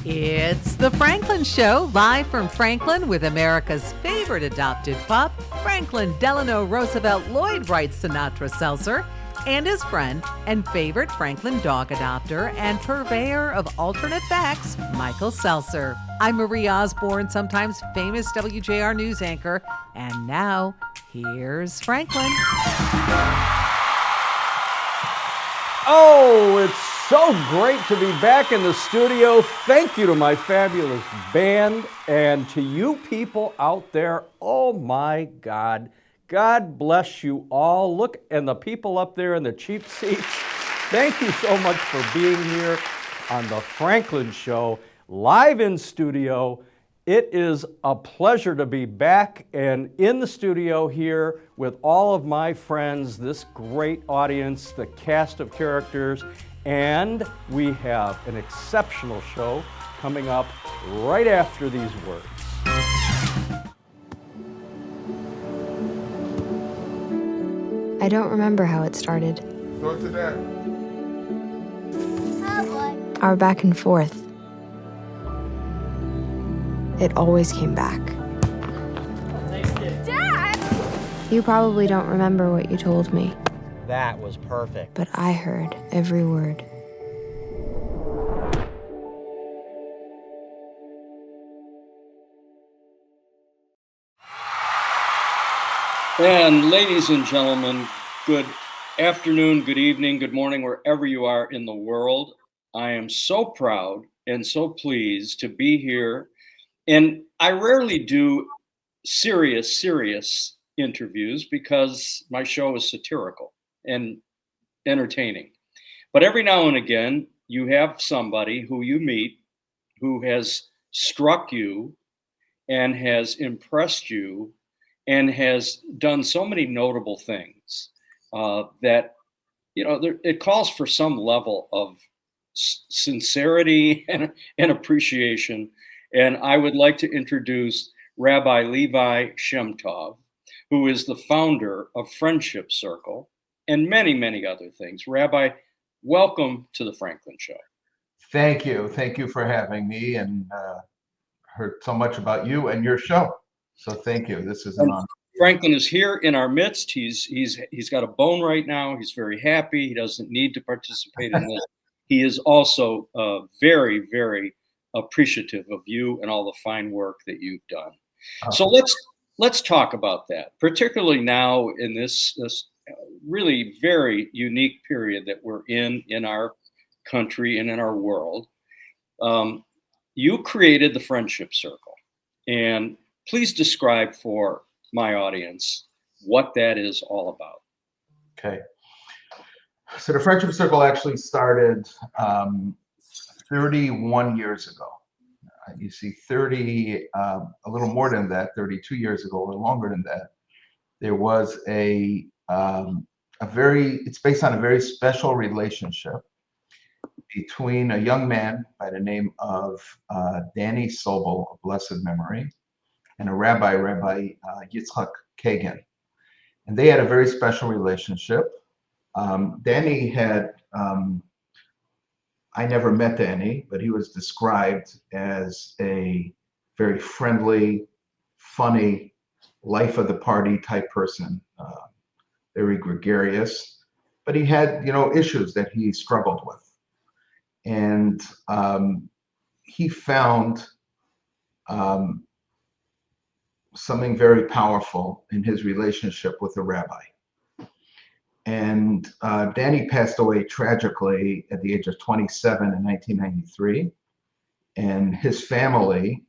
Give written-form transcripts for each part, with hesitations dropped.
It's The Franklin Show, live from Franklin with America's favorite adopted pup, Franklin Delano Roosevelt Lloyd Wright Sinatra Seltzer, and his friend and favorite Franklin dog adopter and purveyor of alternate facts, Michael Seltzer. I'm Marie Osborne, sometimes famous WJR news anchor, and now here's Franklin. Oh, it's so great to be back in the studio. Thank you to my fabulous band and to you people out there. Oh my God. God bless you all. Look, and the people up there in the cheap seats. Thank you so much for being here on the Franklin Show, live in studio. It is a pleasure to be back and in the studio here with all of my friends, this great audience, the cast of characters, and we have an exceptional show coming up right after these words. I don't remember how it started. Go to that. Our back and forth. It always came back. Dad! You probably don't remember what you told me, That was perfect. but I heard every word. And ladies and gentlemen, good afternoon, good evening, good morning, wherever you are in the world. I am so proud and so pleased to be here. And I rarely do serious interviews because my show is satirical and entertaining. But every now and again, you have somebody who you meet who has struck you and has impressed you and has done so many notable things that, you know, it calls for some level of sincerity and appreciation. And I would like to introduce Rabbi Levi Shemtov, who is the founder of Friendship Circle and many, many other things. Rabbi, welcome to the Franklin Show. Thank you. Thank you for having me, and heard so much about you and your show. So thank you. This is an honor. Franklin is here in our midst. He's got a bone right now. He's very happy. He doesn't need to participate in this. He is also very, very appreciative of you and all the fine work that you've done. So let's talk about that, particularly now in this really very unique period that we're in our country and in our world. You created the Friendship Circle, and please describe for my audience what that is all about. Okay. So the Friendship Circle actually started 31 years ago. You see, 30, a little more than that, 32 years ago or longer than that, there was it's based on a very special relationship between a young man by the name of Danny Sobel, of blessed memory, and a Rabbi Yitzchak Kagan. And they had a very special relationship. Danny had, I never met Danny, but he was described as a very friendly, funny, life of the party type person, very gregarious, but he had, issues that he struggled with. And he found something very powerful in his relationship with the rabbi. And Danny passed away tragically at the age of 27 in 1993. And his family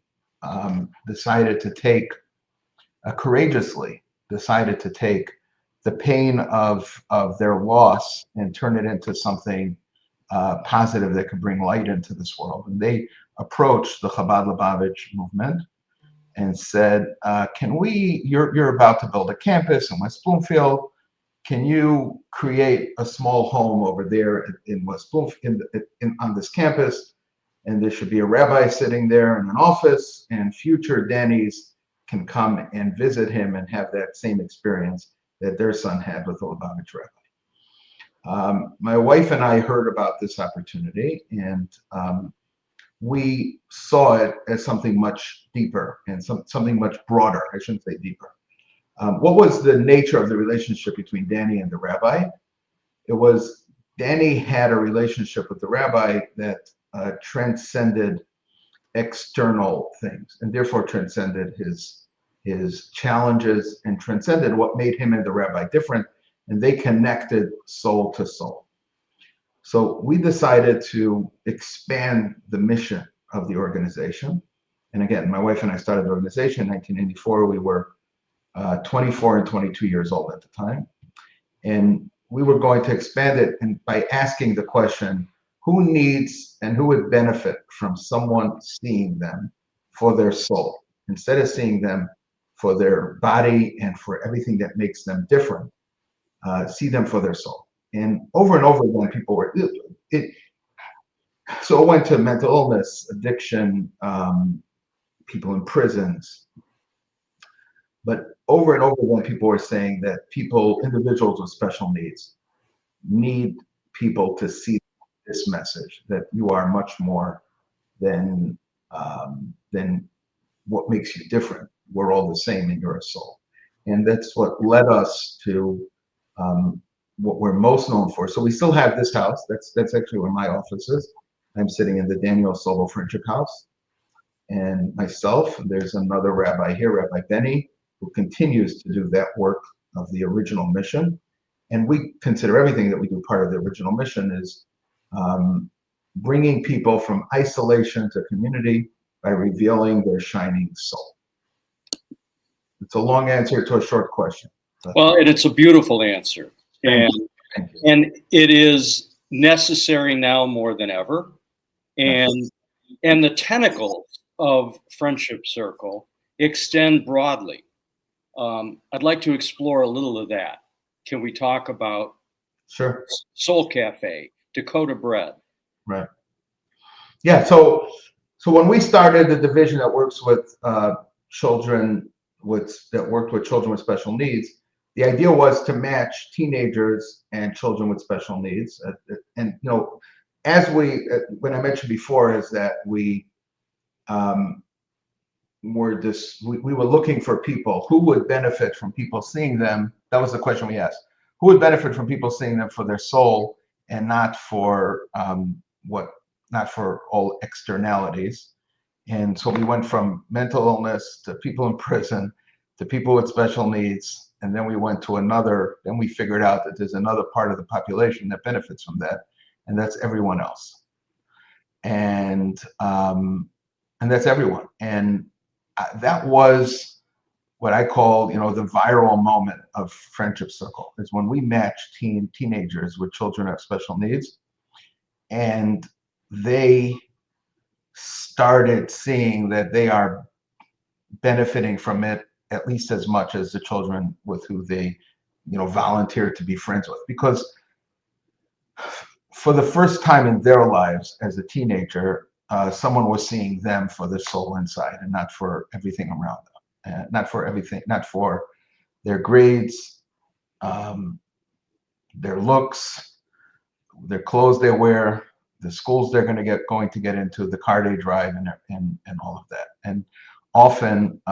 courageously decided to take the pain of their loss and turn it into something positive that could bring light into this world. And they approached the Chabad Lubavitch movement and said, you're about to build a campus in West Bloomfield. Can you create a small home over there in West Bloomfield on this campus? And there should be a rabbi sitting there in an office, and future Dannys can come and visit him and have that same experience that their son had with the Lubavitch rabbi. My wife and I heard about this opportunity, and we saw it as something much deeper and something much broader. I shouldn't say deeper. What was the nature of the relationship between Danny and the rabbi? It was Danny had a relationship with the rabbi that transcended external things, and therefore transcended his challenges and transcended what made him and the rabbi different, and they connected soul to soul. So we decided to expand the mission of the organization. And again, my wife and I started the organization in 1984. We were 24 and 22 years old at the time. And we were going to expand it and by asking the question, who needs and who would benefit from someone seeing them for their soul, instead of seeing them for their body and for everything that makes them different, see them for their soul. And over again, people were, so it went to mental illness, addiction, people in prisons. But over and over again, people were saying that individuals with special needs, need people to see this message, that you are much more than what makes you different. We're all the same and you're a soul. And that's what led us to what we're most known for. So we still have this house. That's actually where my office is. I'm sitting in the Daniel Sobel Friendship House. And myself, there's another rabbi here, Rabbi Benny, who continues to do that work of the original mission. And we consider everything that we do part of the original mission is bringing people from isolation to community by revealing their shining soul. It's a long answer to a short question. Well, and it's a beautiful answer. And it is necessary now more than ever. And the tentacles of Friendship Circle extend broadly. I'd like to explore a little of that. Can we talk about Sure. Soul Cafe, Dakota Bread? Right. Yeah. So when we started the division that works with children with special needs, the idea was to match teenagers and children with special needs. And as when I mentioned before, is that we were looking for people who would benefit from people seeing them. That was the question we asked. Who would benefit from people seeing them for their soul and not for all externalities? And so we went from mental illness to people in prison to people with special needs. And then we went to then we figured out that there's another part of the population that benefits from that, and that's everyone else. And that's everyone. And that was what I call, the viral moment of Friendship Circle, is when we matched teenagers with children with special needs, and they started seeing that they are benefiting from it at least as much as the children with who they, volunteered to be friends with. Because for the first time in their lives as a teenager, someone was seeing them for their soul inside and not for everything around them, not for their grades, their looks, their clothes they wear, the schools they're going to get into, the car they drive, and all of that. And often,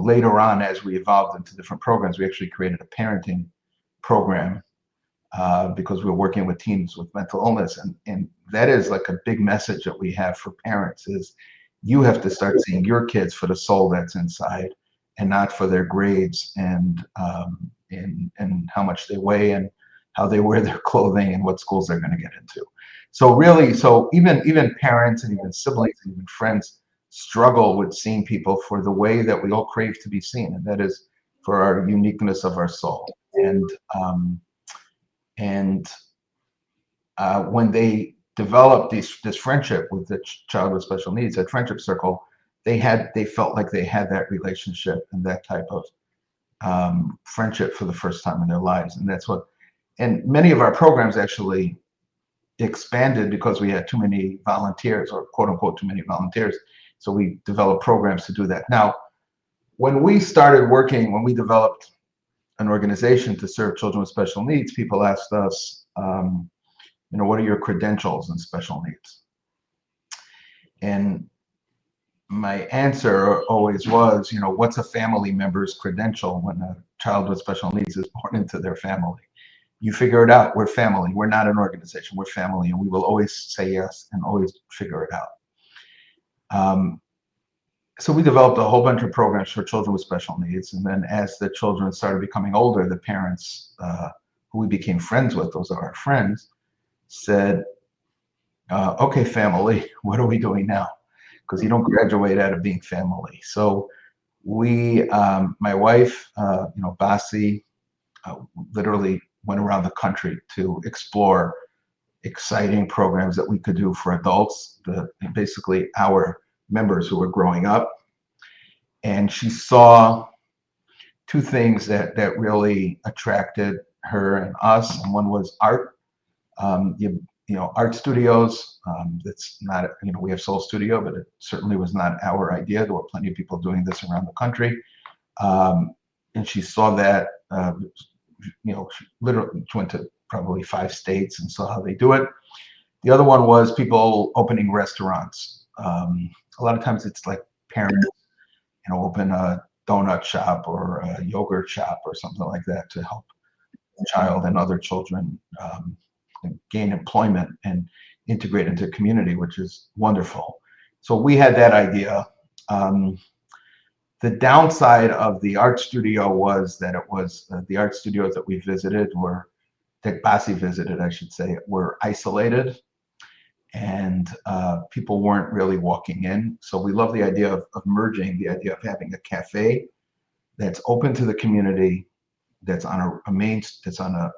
later on, as we evolved into different programs, we actually created a parenting program because we're working with teens with mental illness. And that is like a big message that we have for parents is you have to start seeing your kids for the soul that's inside and not for their grades and how much they weigh and how they wear their clothing and what schools they're going to get into. So really, even parents and even siblings and even friends struggle with seeing people for the way that we all crave to be seen, and that is for our uniqueness of our soul. And when they developed this friendship with the child with special needs at Friendship Circle, they felt like they had that relationship and that type of friendship for the first time in their lives. And many of our programs actually expanded because we had too many volunteers, or quote unquote too many volunteers. So we developed programs to do that. Now, when we developed an organization to serve children with special needs, people asked us, what are your credentials in special needs? And my answer always was, what's a family member's credential when a child with special needs is born into their family? You figure it out. We're family. We're not an organization. We're family, and we will always say yes and always figure it out. So we developed a whole bunch of programs for children with special needs. And then as the children started becoming older, the parents who we became friends with, those are our friends, said, okay, family, what are we doing now? Because you don't graduate out of being family. So we, my wife, Basi, literally went around the country to explore exciting programs that we could do for adults, basically our members who were growing up. And she saw two things that really attracted her and us. And one was art. Art studios. That's not, we have Soul Studio, but it certainly was not our idea. There were plenty of people doing this around the country. And she saw that, she literally went to probably 5 states and saw how they do it. The other one was people opening restaurants. A lot of times it's like parents, open a donut shop or a yogurt shop or something like that to help the child and other children gain employment and integrate into the community, which is wonderful. So we had that idea. The downside of the art studio was that it was the art studios that we visited that Basi visited, I should say, were isolated, and people weren't really walking in. So we love the idea of merging the idea of having a cafe that's open to the community, that's on that's on a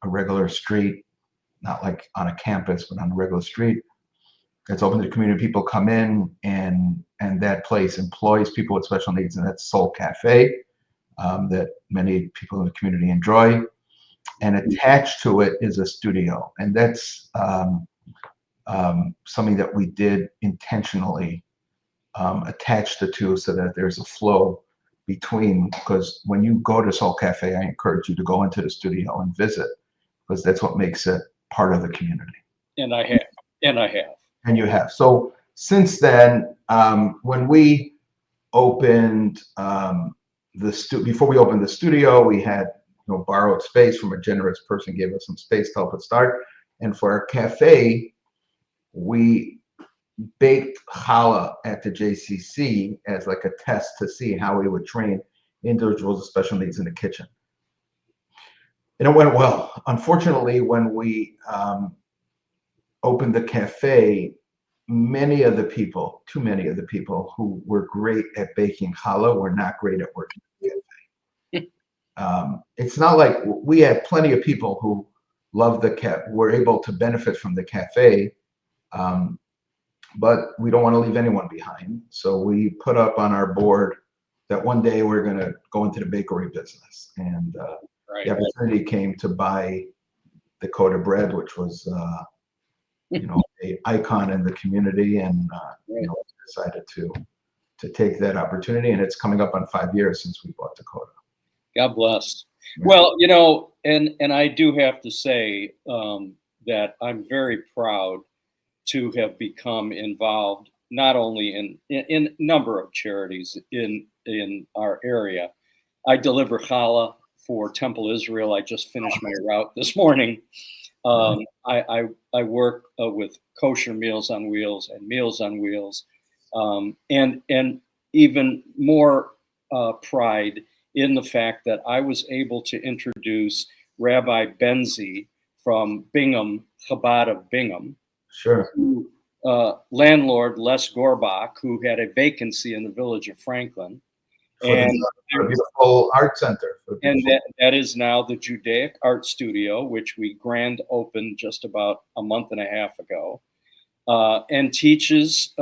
regular street, not like on a campus, but on a regular street, that's open to the community. People come in, and that place employs people with special needs, and that's Soul Cafe that many people in the community enjoy. And attached to it is a studio, and that's something that we did intentionally, attach the two so that there's a flow between, because when you go to Soul Cafe, I encourage you to go into the studio and visit, because that's what makes it part of the community. And I have. And you have. So since then, when we opened before we opened the studio, we had borrowed space from a generous person, gave us some space to help us start. And for our cafe, we baked challah at the JCC as like a test to see how we would train individuals with special needs in the kitchen. And it went well. Unfortunately, when we opened the cafe, too many of the people who were great at baking challah were not great at working in the cafe. It's not like we had plenty of people who loved the cafe, were able to benefit from the cafe, but we don't want to leave anyone behind. So we put up on our board that one day we're going to go into the bakery business. And the opportunity came to buy Dakota Bread, which was an icon in the community, and decided to take that opportunity. And it's coming up on 5 years since we bought Dakota. God bless. Well, and I do have to say that I'm very proud to have become involved not only in a number of charities in our area. I deliver challah for Temple Israel. I just finished my route this morning. I work with Kosher Meals on Wheels and Meals on Wheels, and even more pride in the fact that I was able to introduce Rabbi Benzi from Bingham, Chabad of Bingham, sure, to landlord Les Gorbach, who had a vacancy in the village of Franklin. And a beautiful art center. And that is now the Judaic Art Studio, which we grand opened just about a month and a half ago, and teaches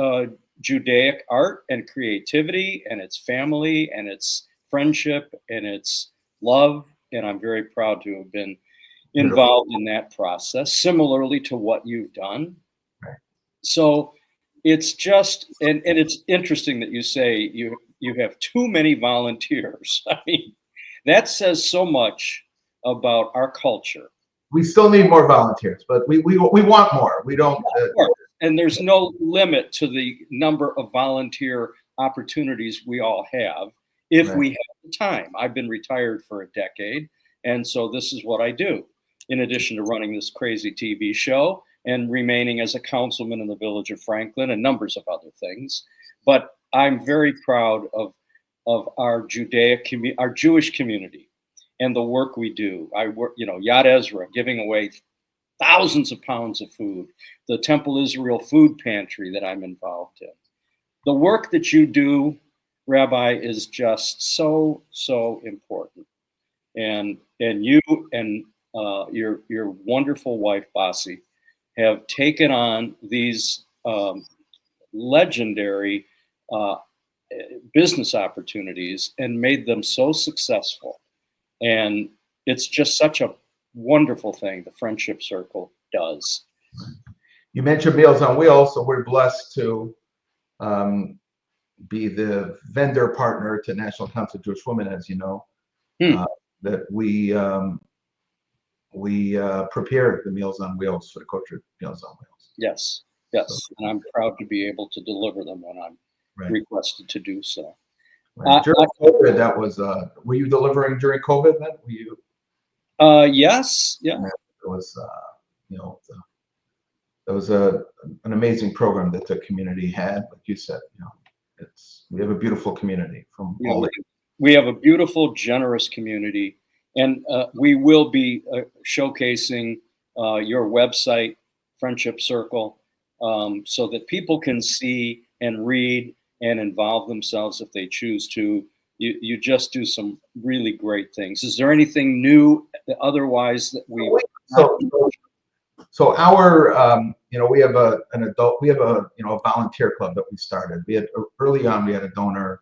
Judaic art and creativity and its family and its friendship and its love. And I'm very proud to have been involved in that process, similarly to what you've done. Right. So it's just, and it's interesting that you say you have too many volunteers. I mean, that says so much about our culture. We still need more volunteers, but we want more. We don't. and there's no limit to the number of volunteer opportunities we all have if Right. we have the time. I've been retired for a decade, and so this is what I do, in addition to running this crazy TV show and remaining as a councilman in the village of Franklin and numbers of other things. But I'm very proud of our our Jewish community and the work we do. I work, Yad Ezra, giving away thousands of pounds of food, the Temple Israel food pantry that I'm involved in. The work that you do, Rabbi, is just so, so important. And you and your wonderful wife, Basi, have taken on these legendary business opportunities and made them so successful. And it's just such a wonderful thing the Friendship Circle does. You mentioned Meals on Wheels, so we're blessed to be the vendor partner to National Council of Jewish Women, as you know. That we prepare the Meals on Wheels for the kosher Meals on Wheels. Yes, so, and I'm proud to be able to deliver them when I'm requested to do so. Right. During COVID, that was. Were you delivering during COVID then? Were you? Yes. Yeah. It was. It was an amazing program that the community had. Like you said, we have a beautiful community from all the. We have a beautiful, generous community, and we will be showcasing your website, Friendship Circle, so that people can see and read and involve themselves if they choose to. You just do some really great things. Is there anything new otherwise that we? So our, we have an adult, we have a volunteer club that we started. We had early on, we had a donor,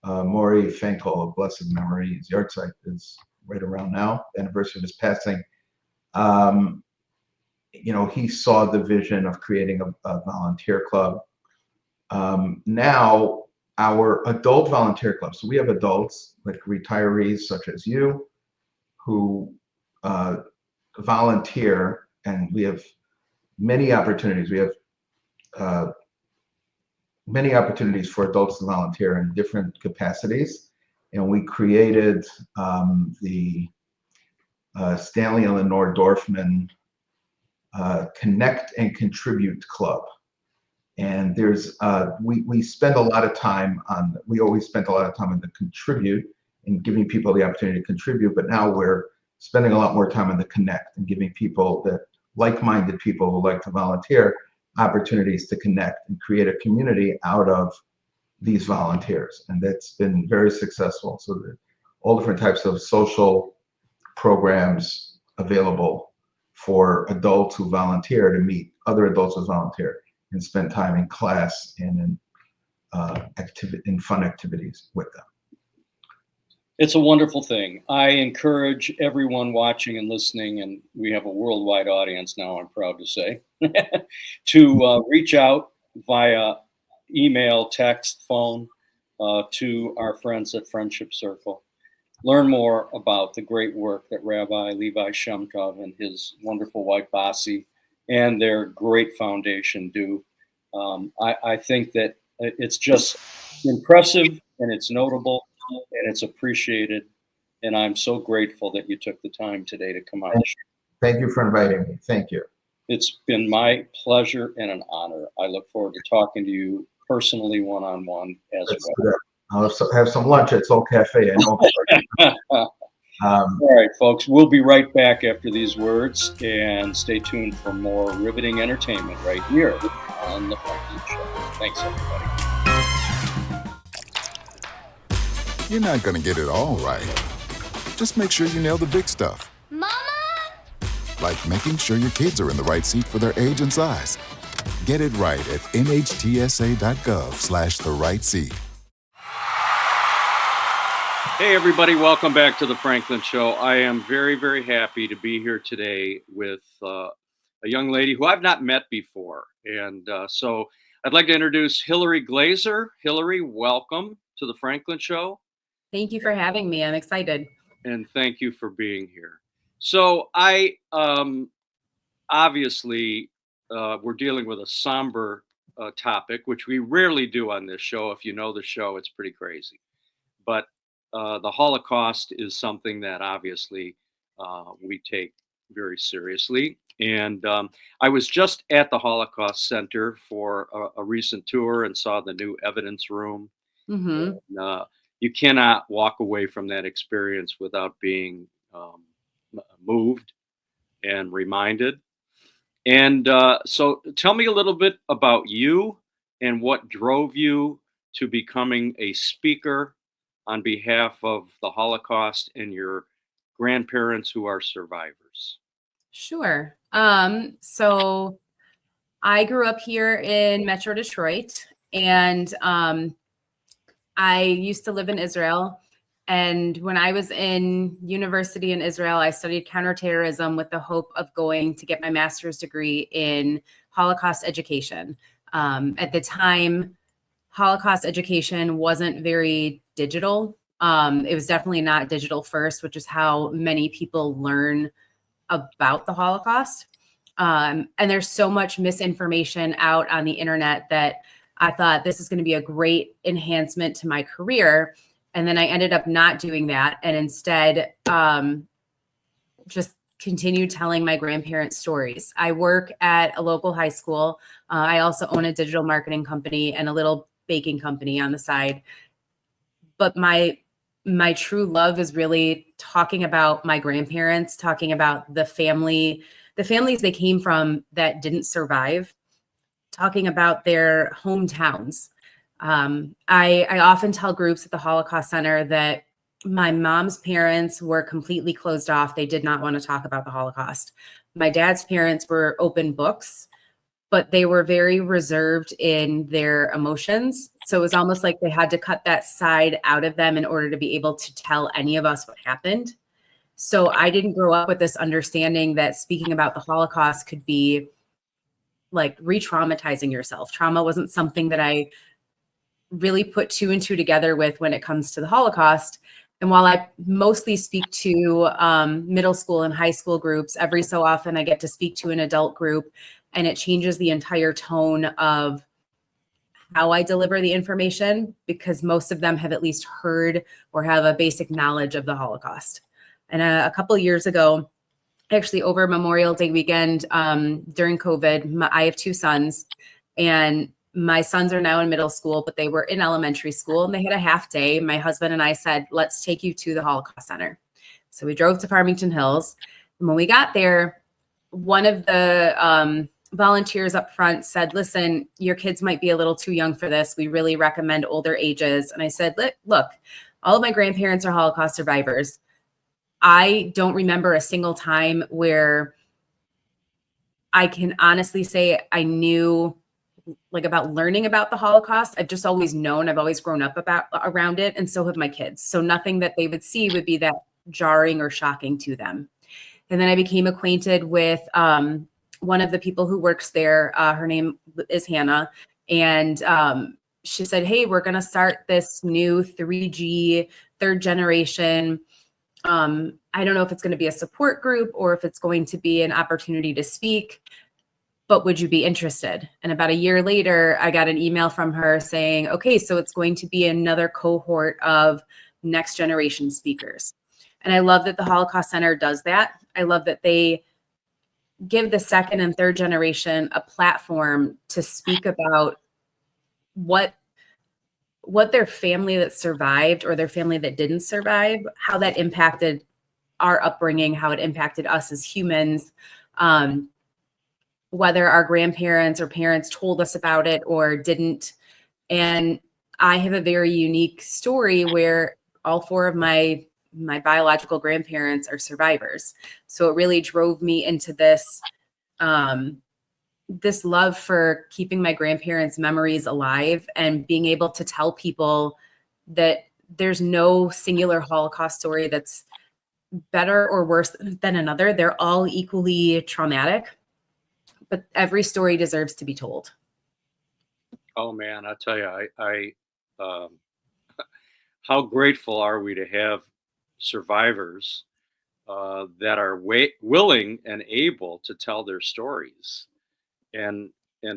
Maury Finkel of blessed memory. His yard site is right around now, the anniversary of his passing. He saw the vision of creating a volunteer club. Now our adult volunteer club, so we have adults like retirees such as you who volunteer, and we have many opportunities. We have many opportunities for adults to volunteer in different capacities. And we created the Stanley and Lenore Dorfman Connect and Contribute Club. And there's we spend a lot of time on, we always spent a lot of time on the contribute and giving people the opportunity to contribute, but now we're spending a lot more time on the connect and giving people, that like-minded people who like to volunteer, opportunities to connect and create a community out of these volunteers. And that's been very successful. So that all different types of social programs available for adults who volunteer to meet other adults who volunteer and spend time in class and in fun activities with them. It's a wonderful thing. I encourage everyone watching and listening, and we have a worldwide audience now, I'm proud to say, to reach out via email, text, phone to our friends at Friendship Circle. Learn more about the great work that Rabbi Levi Shemtov and his wonderful wife Basi and their great foundation do. I think that it's just impressive and it's notable and it's appreciated. And I'm so grateful that you took the time today to come on the show. Thank you for inviting me. Thank you. It's been my pleasure and an honor. I look forward to talking to you personally one-on-one as well. I'll have some lunch at Soul Cafe. I know. All right, folks, we'll be right back after these words, and stay tuned for more riveting entertainment right here on The Franklin Show. Thanks, everybody. You're not going to get it all right. Just make sure you nail the big stuff. Mama! Like making sure your kids are in the right seat for their age and size. Get it right at nhtsa.gov/the-right-seat. Hey, everybody. Welcome back to The Franklin Show. I am very, very happy to be here today with a young lady who I've not met before. And so I'd like to introduce Hillary Glaser. Hillary, welcome to The Franklin Show. Thank you for having me. I'm excited. And thank you for being here. So I obviously we're dealing with a somber topic, which we rarely do on this show. If you know the show, it's pretty crazy. But the Holocaust is something that obviously we take very seriously. And I was just at the Holocaust Center for a recent tour and saw the new evidence room. Mm-hmm. And, you cannot walk away from that experience without being moved and reminded. And so tell me a little bit about you and what drove you to becoming a speaker on behalf of the Holocaust and your grandparents who are survivors. Sure. So I grew up here in Metro Detroit, and I used to live in Israel. And when I was in university in Israel, I studied counterterrorism with the hope of going to get my master's degree in Holocaust education. At the time, Holocaust education wasn't very digital. It was definitely not digital first, which is how many people learn about the Holocaust. And there's so much misinformation out on the internet that I thought this is going to be a great enhancement to my career. And then I ended up not doing that, and instead just continued telling my grandparents' stories. I work at a local high school. I also own a digital marketing company and a little baking company on the side. But my true love is really talking about my grandparents, talking about the families they came from that didn't survive, talking about their hometowns. I often tell groups at the Holocaust Center that my mom's parents were completely closed off. They did not want to talk about the Holocaust. My dad's parents were open books, but they were very reserved in their emotions. So it was almost like they had to cut that side out of them in order to be able to tell any of us what happened. So I didn't grow up with this understanding that speaking about the Holocaust could be like re-traumatizing yourself. Trauma wasn't something that I really put two and two together with when it comes to the Holocaust. And while I mostly speak to middle school and high school groups, every so often I get to speak to an adult group, and it changes the entire tone of how I deliver the information, because most of them have at least heard or have a basic knowledge of the Holocaust. And a couple of years ago, actually over Memorial Day weekend, during COVID, I have two sons, and my sons are now in middle school, but they were in elementary school, and they had a half day. My husband and I said, let's take you to the Holocaust Center. So we drove to Farmington Hills. And when we got there, one of the volunteers up front said, listen, your kids might be a little too young for this. We really recommend older ages. And I said, look, all of my grandparents are Holocaust survivors. I don't remember a single time where I can honestly say I knew like about learning about the Holocaust. I've just always known, I've always grown up around it. And so have my kids. So nothing that they would see would be that jarring or shocking to them. And then I became acquainted with one of the people who works there. Her name is Hannah. And she said, hey, we're going to start this new 3G, third generation. I don't know if it's going to be a support group or if it's going to be an opportunity to speak, but would you be interested? And about a year later, I got an email from her saying, okay, so it's going to be another cohort of next generation speakers. And I love that the Holocaust Center does that. I love that they give the second and third generation a platform to speak about what their family that survived or their family that didn't survive, how that impacted our upbringing, how it impacted us as humans, whether our grandparents or parents told us about it or didn't. And I have a very unique story where all four of my biological grandparents are survivors. So it really drove me into this this love for keeping my grandparents' memories alive and being able to tell people that there's no singular Holocaust story that's better or worse than another. They're all equally traumatic, but every story deserves to be told. Oh man, I tell you, I how grateful are we to have survivors that are willing and able to tell their stories. and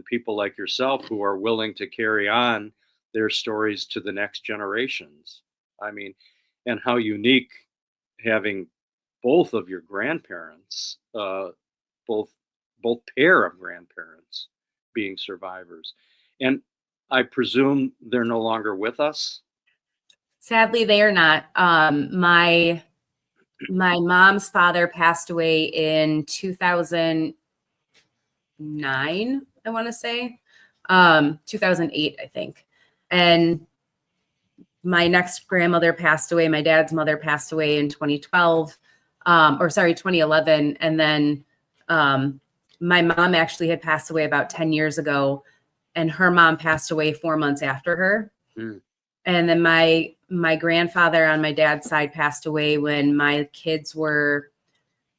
people like yourself who are willing to carry on their stories to the next generations. I mean, and how unique having both of your grandparents, both pair of grandparents being survivors. And I presume they're no longer with us. Sadly, they are not. My mom's father passed away in 2009, I want to say, 2008, I think. And my next grandmother passed away. My dad's mother passed away in 2012, 2011. And then my mom actually had passed away about 10 years ago, and her mom passed away 4 months after her. Mm. And then my grandfather on my dad's side passed away when my kids were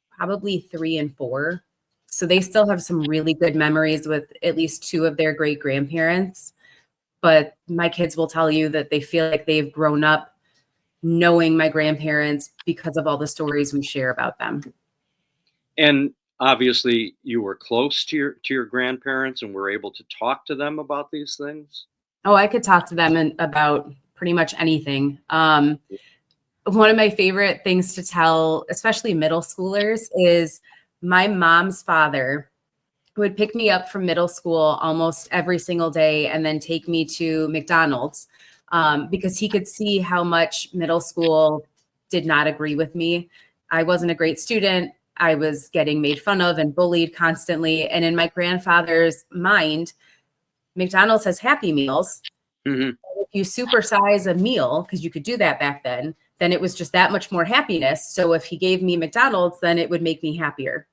probably 3 and 4. So they still have some really good memories with at least 2 of their great grandparents. But my kids will tell you that they feel like they've grown up knowing my grandparents because of all the stories we share about them. And obviously you were close to your grandparents and were able to talk to them about these things. Oh, I could talk to them about pretty much anything. One of my favorite things to tell, especially middle schoolers, is my mom's father would pick me up from middle school almost every single day and then take me to McDonald's because he could see how much middle school did not agree with me. I wasn't a great student. I was getting made fun of and bullied constantly. And in my grandfather's mind, McDonald's has Happy Meals. Mm-hmm. If you supersize a meal, because you could do that back then it was just that much more happiness. So if he gave me McDonald's, then it would make me happier.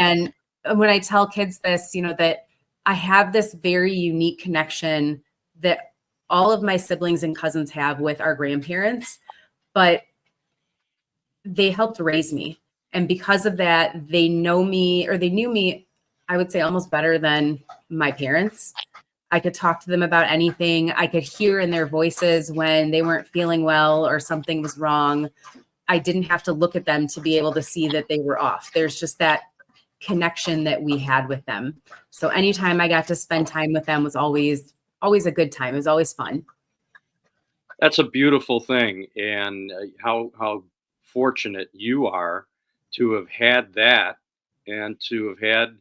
And when I tell kids this, that I have this very unique connection that all of my siblings and cousins have with our grandparents, but they helped raise me. And because of that, they knew me, I would say almost better than my parents. I could talk to them about anything. I could hear in their voices when they weren't feeling well or something was wrong. I didn't have to look at them to be able to see that they were off. There's just that connection that we had with them. So anytime I got to spend time with them was always a good time. It was always fun. That's a beautiful thing. And how fortunate you are to have had that and to have had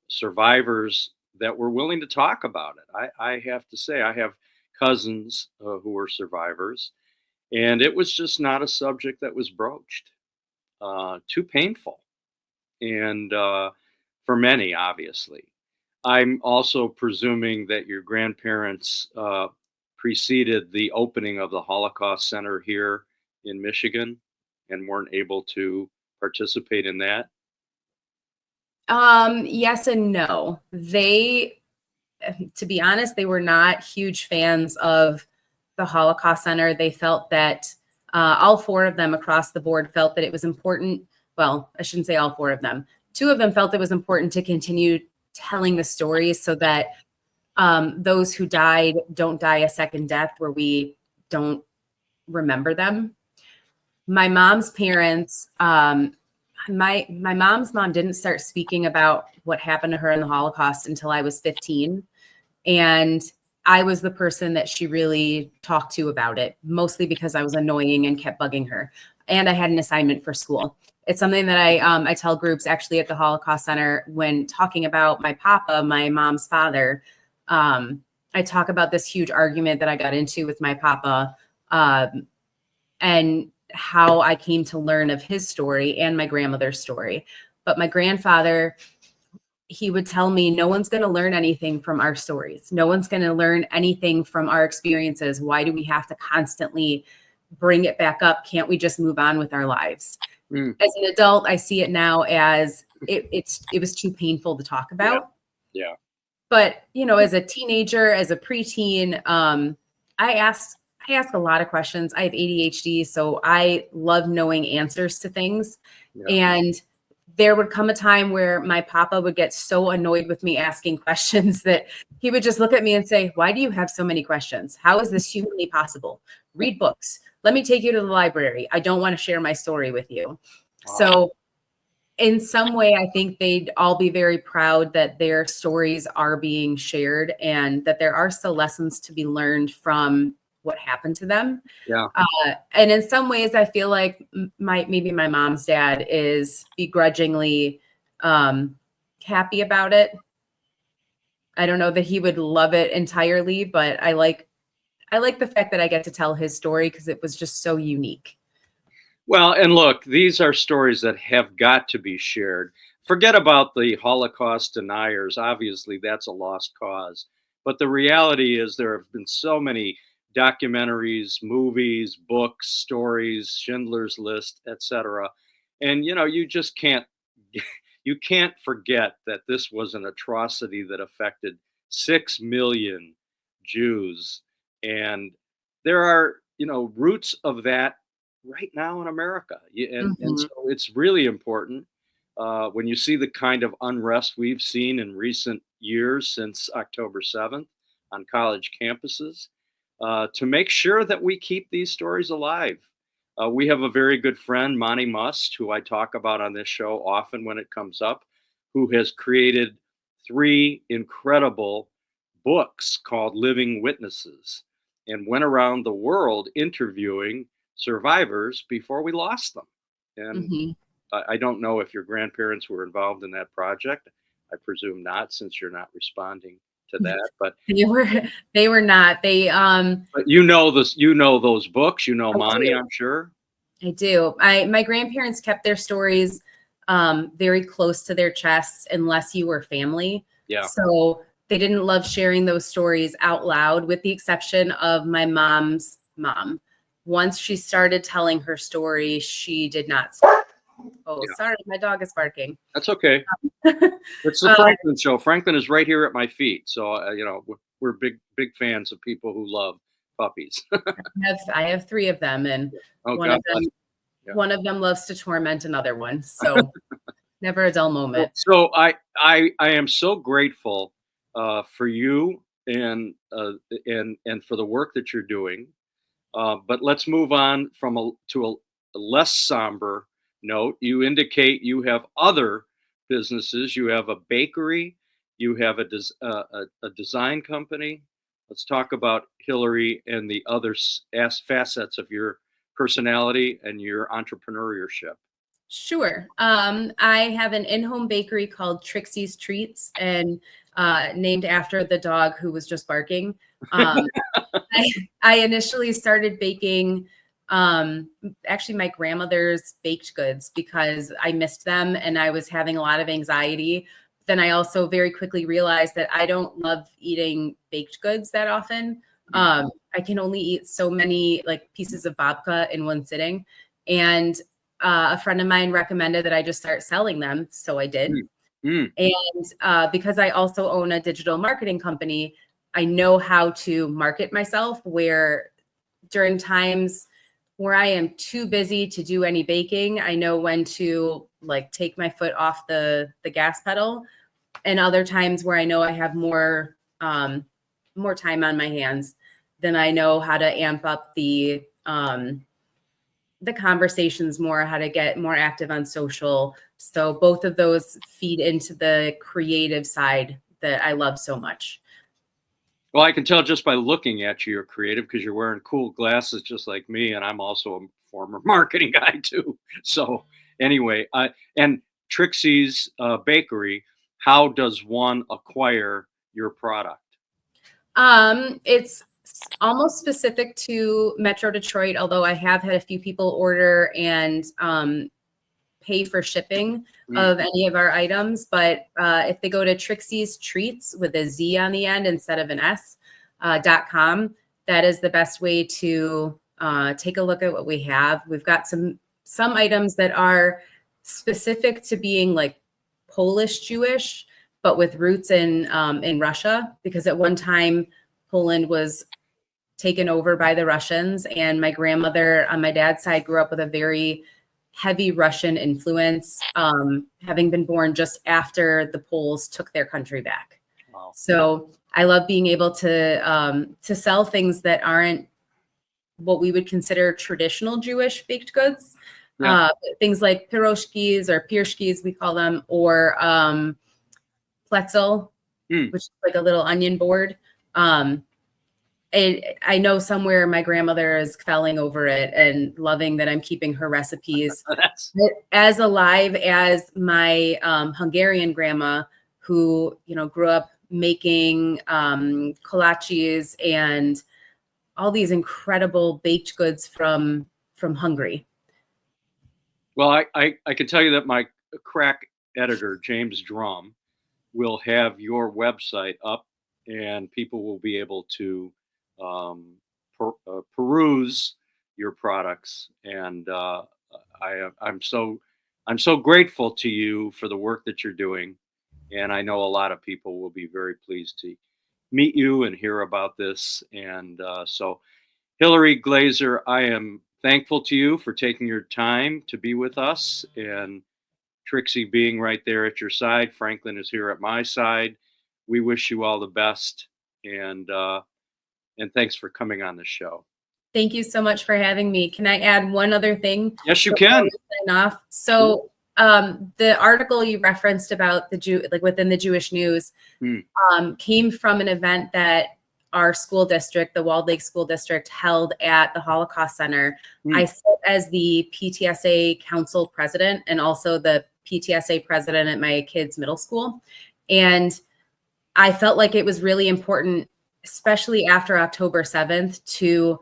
survivors that were willing to talk about it. I have to say, I have cousins who were survivors, and it was just not a subject that was broached. Too painful. And for many, obviously. I'm also presuming that your grandparents preceded the opening of the Holocaust Center here in Michigan and weren't able to participate in that. Yes and no. They, to be honest, they were not huge fans of the Holocaust Center. They felt that all 4 of them across the board felt that it was important. Well, I shouldn't say all 4 of them. 2 of them felt it was important to continue telling the stories so that those who died don't die a second death where we don't remember them. My mom's parents, my mom's mom didn't start speaking about what happened to her in the Holocaust until I was 15. And I was the person that she really talked to about it, mostly because I was annoying and kept bugging her. And I had an assignment for school. It's something that I tell groups actually at the Holocaust Center when talking about my papa, my mom's father. I talk about this huge argument that I got into with my papa and how I came to learn of his story and my grandmother's story. But my grandfather, he would tell me, no one's going to learn anything from our stories. No one's going to learn anything from our experiences. Why do we have to constantly bring it back up? Can't we just move on with our lives? Mm. As an adult, I see it now as it was too painful to talk about. Yeah. But, as a teenager, as a preteen, I ask a lot of questions. I have ADHD, so I love knowing answers to things. Yeah. And there would come a time where my papa would get so annoyed with me asking questions that he would just look at me and say, "Why do you have so many questions? How is this humanly possible? Read books. Let me take you to the library. I don't want to share my story with you." Wow. So in some way, I think they'd all be very proud that their stories are being shared and that there are still lessons to be learned from what happened to them. Yeah. And in some ways, I feel like maybe my mom's dad is begrudgingly happy about it. I don't know that he would love it entirely, but I like the fact that I get to tell his story because it was just so unique. Well, and look, these are stories that have got to be shared. Forget about the Holocaust deniers. Obviously, that's a lost cause. But the reality is there have been so many documentaries, movies, books, stories, Schindler's List, etc. And you just can't you can't forget that this was an atrocity that affected 6 million Jews. And there are, roots of that right now in America. And so it's really important when you see the kind of unrest we've seen in recent years since October 7th on college campuses, to make sure that we keep these stories alive. We have a very good friend, Monty Must, who I talk about on this show often when it comes up, who has created 3 incredible books called Living Witnesses and went around the world interviewing survivors before we lost them. And I don't know if your grandparents were involved in that project. I presume not, since you're not responding to that. But they were not. They but those books, Monty, I'm sure. I do. My grandparents kept their stories very close to their chests unless you were family. Yeah. So they didn't love sharing those stories out loud, with the exception of my mom's mom. Once she started telling her story, she did not stop. Oh, yeah. Sorry, my dog is barking. That's okay. It's the Franklin Show. Franklin is right here at my feet. So, we're big fans of people who love puppies. I have 3 of them, and one of them loves to torment another one. So never a dull moment. So I am so grateful for you and for the work that you're doing. But let's move on to a less somber note. You indicate you have other businesses. You have a bakery. You have a design company. Let's talk about Hillary and the other facets of your personality and your entrepreneurship. Sure. I have an in-home bakery called Trixie's Treats, and named after the dog who was just barking. I initially started baking actually my grandmother's baked goods because I missed them and I was having a lot of anxiety. Then I also very quickly realized that I don't love eating baked goods that often. I can only eat so many pieces of babka in one sitting. And a friend of mine recommended that I just start selling them. So I did. And because I also own a digital marketing company, I know how to market myself, where during times where I am too busy to do any baking, I know when to take my foot off the gas pedal. And other times where I know I have more time on my hands, then I know how to amp up the conversations more, how to get more active on social. So both of those feed into the creative side that I love so much. Well, I can tell just by looking at you, you're creative because you're wearing cool glasses just like me. And I'm also a former marketing guy too. So anyway, and Trixie's Bakery, how does one acquire your product? It's almost specific to Metro Detroit, although I have had a few people order and pay for shipping of any of our items. But if they go to Trixie's Treats with a Z on the end instead of an S .com, that is the best way to take a look at what we have. We've got some items that are specific to being Polish Jewish, but with roots in Russia, because at one time Poland was taken over by the Russians, and my grandmother on my dad's side grew up with a very heavy Russian influence, having been born just after the Poles took their country back. Wow. So I love being able to sell things that aren't what we would consider traditional Jewish baked goods, Yeah. Things like piroshkis or pirshkis, we call them, or pretzel, which is like a little onion board. I know somewhere my grandmother is felling over it and loving that I'm keeping her recipes. As alive as my Hungarian grandma, who grew up making kolaches and all these incredible baked goods from Hungary. Well, I can tell you that my crack editor, James Drum, will have your website up, and people will be able to peruse your products. And I'm so grateful to you for the work that you're doing. And I know a lot of people will be very pleased to meet you and hear about this. And so, Hillary Glaser, I am thankful to you for taking your time to be with us, and Trixie being right there at your side. Franklin is here at my side. We wish you all the best, and thanks for coming on the show. Thank you so much for having me. Can I add one other thing? Yes, you can. So the article you referenced about within the Jewish News came from an event that our school district, the Walled Lake School District, held at the Holocaust Center. I sit as the PTSA Council President and also the PTSA President at my kids' middle school. And I felt like it was really important, especially after October 7th, to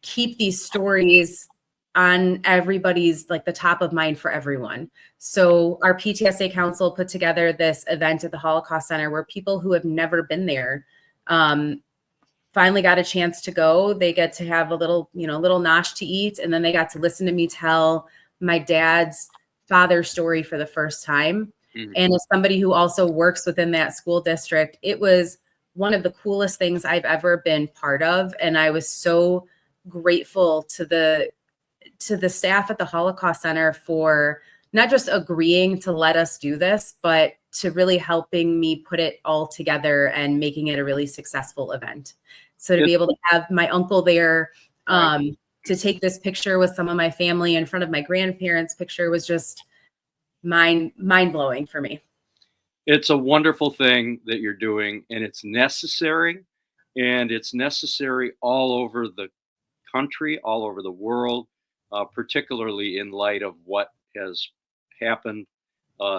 keep these stories on everybody's, the top of mind for everyone. So our PTSA Council put together this event at the Holocaust Center where people who have never been there finally got a chance to go. They get to have a little nosh to eat, and then they got to listen to me tell my dad's father's story for the first time. And as somebody who also works within that school district, it was one of the coolest things I've ever been part of. And I was so grateful to the staff at the Holocaust Center for not just agreeing to let us do this, but to really helping me put it all together and making it a really successful event. So to be able to have my uncle there, to take this picture with some of my family in front of my grandparents' picture was just mind-blowing for me. It's a wonderful thing that you're doing, and it's necessary, and it's necessary all over the country, all over the world, particularly in light of what has happened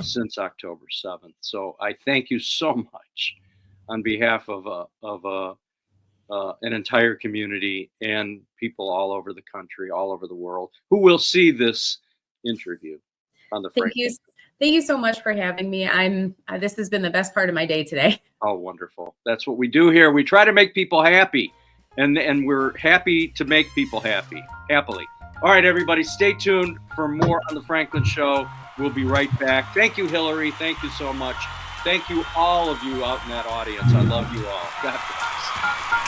since October 7th. So I thank you so much on behalf of an entire community and people all over the country, all over the world, who will see this interview on the Franklin. Thank you so much for having me. This has been the best part of my day today. Oh, wonderful. That's what we do here. We try to make people happy, and we're happy to make people happily. All right, everybody, stay tuned for more on The Franklin Show. We'll be right back. Thank you, Hillary. Thank you so much. Thank you, all of you out in that audience. I love you all. God bless.